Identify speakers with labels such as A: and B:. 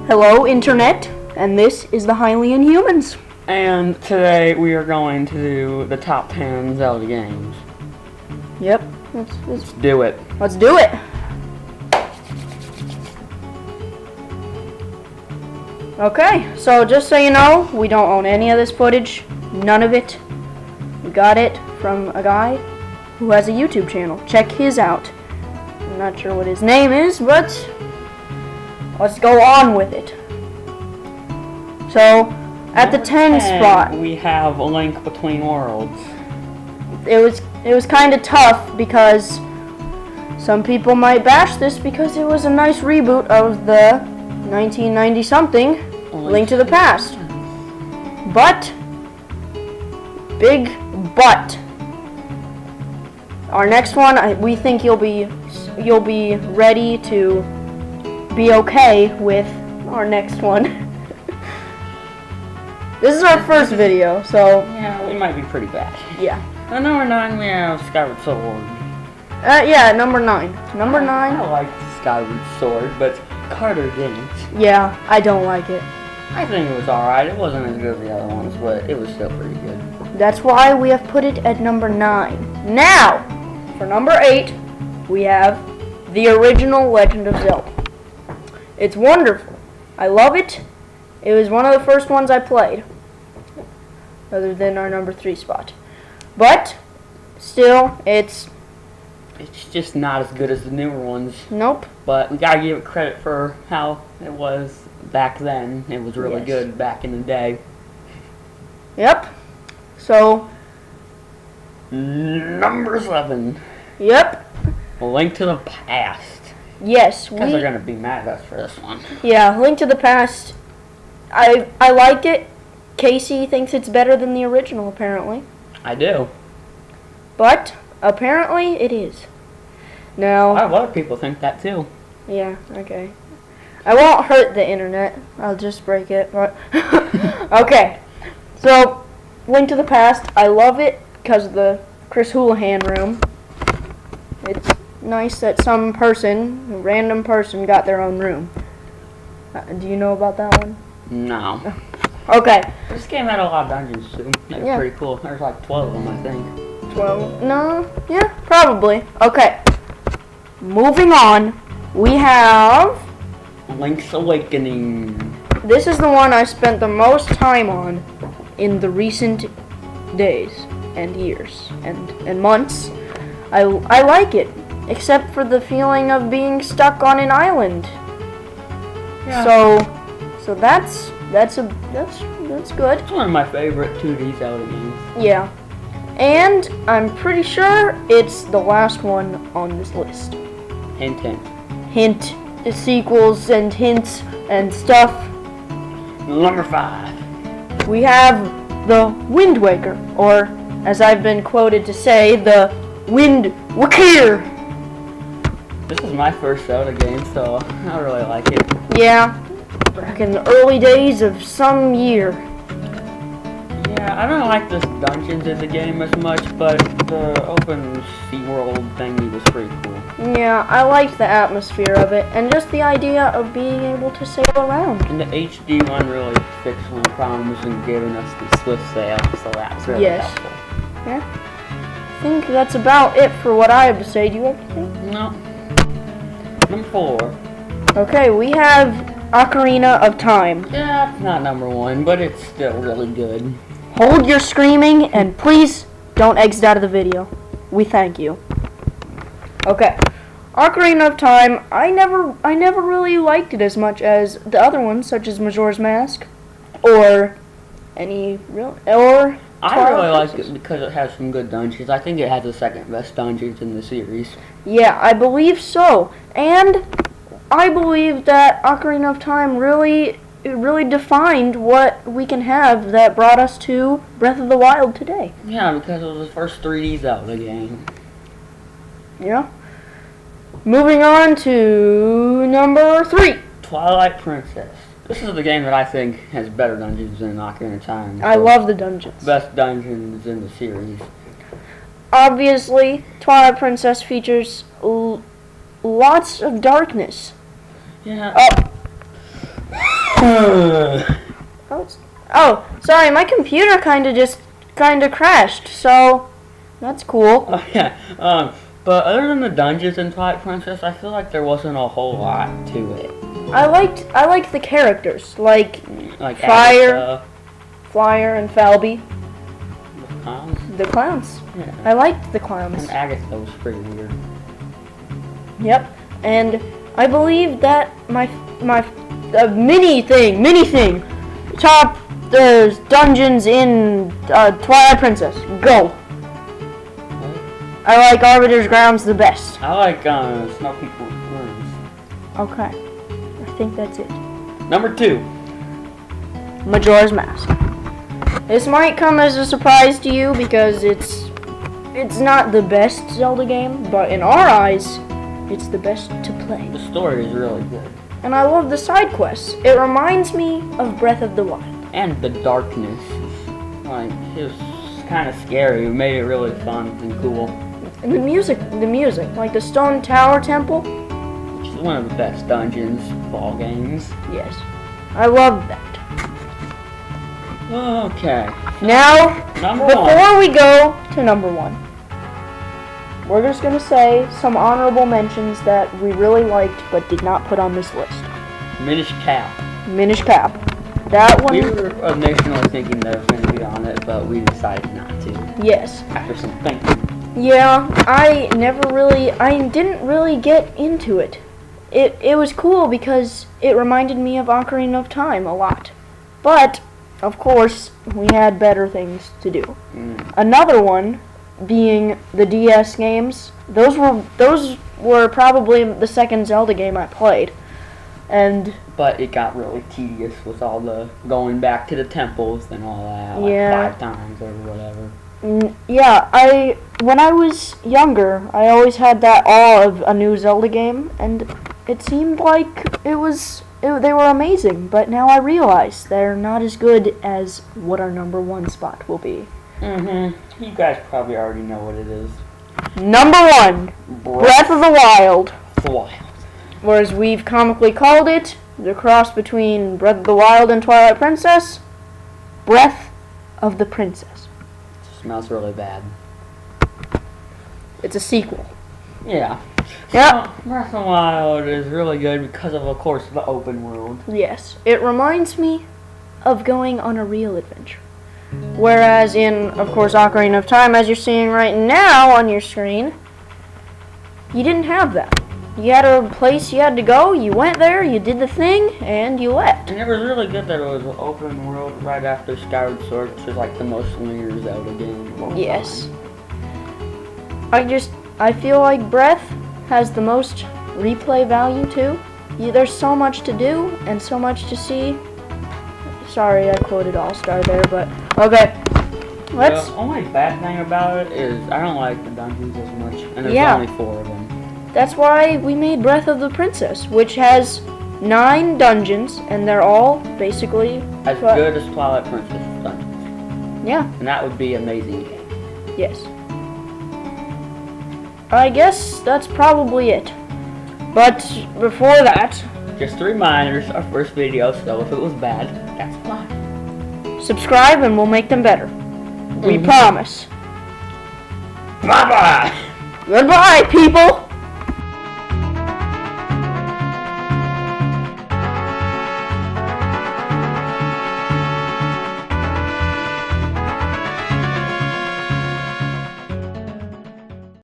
A: Hello, Internet, and this is the Highly Inhumans.
B: And today we are going to do the top 10 Zelda games.
A: Yep,
B: Let's do it.
A: let's do it. Okay, so just so you know, we don't own any of this footage, none of it. We got it from a guy who has a YouTube channel. Check his out. I'm not sure what his name is, but let's go on with it. So, at the 10 spot,
B: we have A Link Between Worlds.
A: it was kind of tough because some people might bash this because it was a nice reboot of the 1990 something Link to the Past. But big but. Our next one, we think you'll be ready to be okay with our next one. This is our first video, so
B: Yeah, we might be pretty bad.
A: yeah.
B: At number 9 we have Skyward Sword.
A: Yeah, number 9. Number 9.
B: I like Skyward Sword, but Carter didn't.
A: Yeah, I don't like it.
B: I think it was alright. It wasn't as good as the other ones, but it was still pretty good.
A: That's why we have put it at number 9. Now, for number 8, we have the original Legend of Zelda. It's wonderful. I love it. It was one of the first ones I played, other than our number 3 spot. But, still, it's...
B: It's just not as good as the newer ones.
A: Nope.
B: But we gotta give it credit for how it was back then. It was really
A: Yes.
B: good back in the day.
A: Yep. So,
B: Number 7.
A: yep.
B: A Link to the Past.
A: Yes,
B: Because they're gonna be mad at us for this one.
A: Yeah, Link to the Past. I like it. Casey thinks it's better than the original, apparently.
B: I do.
A: But, apparently, it is.
B: A
A: Now,
B: lot of other people think that too.
A: yeah, okay. I won't hurt the internet. I'll just break it. But okay. So, Link to the Past. I love it because of the Chris Houlihan room. It's nice that some person, a random person, got their own room. Do you know about that one?
B: No.
A: Okay.
B: This game had a lot of dungeons too. They were
A: Yeah.
B: pretty cool. There's like 12 of them, I think.
A: 12. No? Yeah, probably. Okay. Moving on. We have...
B: Link's Awakening.
A: This is the one I spent the most time on in the recent days and years and months. I like it, except for the feeling of being stuck on an island.
B: Yeah.
A: So that's good.
B: It's one of my favorite 2D Zelda games.
A: Yeah. And I'm pretty sure it's the last one on this list.
B: Hint, hint.
A: Hint, sequels and hints and stuff.
B: Number 5.
A: We have the Wind Waker, or as I've been quoted to say, the Wind Waker.
B: This is my first Zelda game, so I really like it.
A: Yeah, back in the early days of some year.
B: Yeah, I don't like the dungeons in the game as much, but the open sea world thingy was pretty cool.
A: Yeah, I liked the atmosphere of it, and just the idea of being able to sail around.
B: And the HD one really fixed some problems and giving us the swift sail, so that's really
A: Yes.
B: helpful.
A: Yeah. I think that's about it for what I have to say. Do you have anything?
B: No. Number 4.
A: Okay, we have Ocarina of Time.
B: Yeah, it's not number 1, but it's still really good.
A: Hold your screaming, and please don't exit out of the video. We thank you. Okay. Ocarina of Time, I never really liked it as much as the other ones, such as Majora's Mask, or any real, or
B: I
A: Twilight
B: really like
A: Princess.
B: it because it has some good dungeons. I think it has the second best dungeons in the series.
A: Yeah, I believe so. And I believe that Ocarina of Time really defined what we can have that brought us to Breath of the Wild today.
B: Yeah, because it was the first 3D Zelda game.
A: Yeah. Moving on to number 3.
B: Twilight Princess. This is the game that I think has better dungeons than Ocarina of Time.
A: I love the dungeons.
B: Best dungeons in the series.
A: Obviously, Twilight Princess features lots of darkness.
B: Yeah.
A: Oh. Oh, sorry, my computer kind of crashed, so that's cool.
B: Oh, yeah. But other than the dungeons in Twilight Princess, I feel like there wasn't a whole lot to it.
A: I liked the characters, like
B: Like
A: Fire.
B: Agatha,
A: Flyer and Falby,
B: the clowns.
A: the clowns.
B: Yeah.
A: I liked the clowns.
B: And Agatha was pretty weird.
A: Yep, and I believe that my mini thing, top dungeons in Twilight Princess. Go. I like Arbiter's Grounds the best.
B: I like Snow People's Rooms.
A: Okay, I think that's it.
B: Number 2.
A: Majora's Mask. This might come as a surprise to you because it's not the best Zelda game, but in our eyes, it's the best to play.
B: The story is really good.
A: And I love the side quests. It reminds me of Breath of the Wild.
B: And the darkness. Like, it was kind of scary. It made it really fun and cool.
A: And the music, like the Stone Tower Temple.
B: Which is one of the best dungeons of all games.
A: Yes, I love that.
B: Okay.
A: Now,
B: Number
A: before
B: 1.
A: we go to number 1, we're just going to say some honorable mentions that we really liked but did not put on this list.
B: Minish Cap.
A: Minish Cap. That one,
B: We were initially thinking that it was going to be on it, but we decided not to.
A: yes.
B: After some thinking.
A: Yeah, I didn't really get into it. It was cool because it reminded me of Ocarina of Time a lot. But, of course, we had better things to do. Another one being the DS games. Those were probably the second Zelda game I played.
B: But it got really tedious with all the going back to the temples and all that, like
A: Yeah.
B: 5 times or whatever.
A: Yeah, when I was younger, I always had that awe of a new Zelda game, and it seemed like they were amazing, but now I realize they're not as good as what our number 1 spot will be.
B: You guys probably already know what it is.
A: Number 1, Breath of the Wild.
B: Wild.
A: Or as we've comically called it, the cross between Breath of the Wild and Twilight Princess, Breath of the Princess.
B: Smells really bad.
A: It's a sequel.
B: Yeah.
A: Yep.
B: Breath of the Wild is really good because of course, the open world.
A: Yes, it reminds me of going on a real adventure. Whereas in, of course, Ocarina of Time, as you're seeing right now on your screen, you didn't have that. You had a place you had to go, you went there, you did the thing, and you left.
B: And it was really good that it was an open world right after Skyward Sword, which is like the most linear Zelda game of all
A: Yes.
B: time.
A: I feel like Breath has the most replay value too. There's so much to do and so much to see. Sorry, I quoted All-Star there, but okay.
B: The only bad thing about it is I don't like the dungeons as much, and there's only 4 of them.
A: That's why we made Breath of the Princess, which has 9 dungeons, and they're all basically
B: As good as Twilight Princess dungeons.
A: Yeah.
B: And that would be amazing game.
A: Yes. I guess that's probably it. But before that,
B: Just a reminder, it's our first video, so if it was bad, that's why.
A: subscribe and we'll make them better. We promise.
B: Bye-bye!
A: Goodbye, people!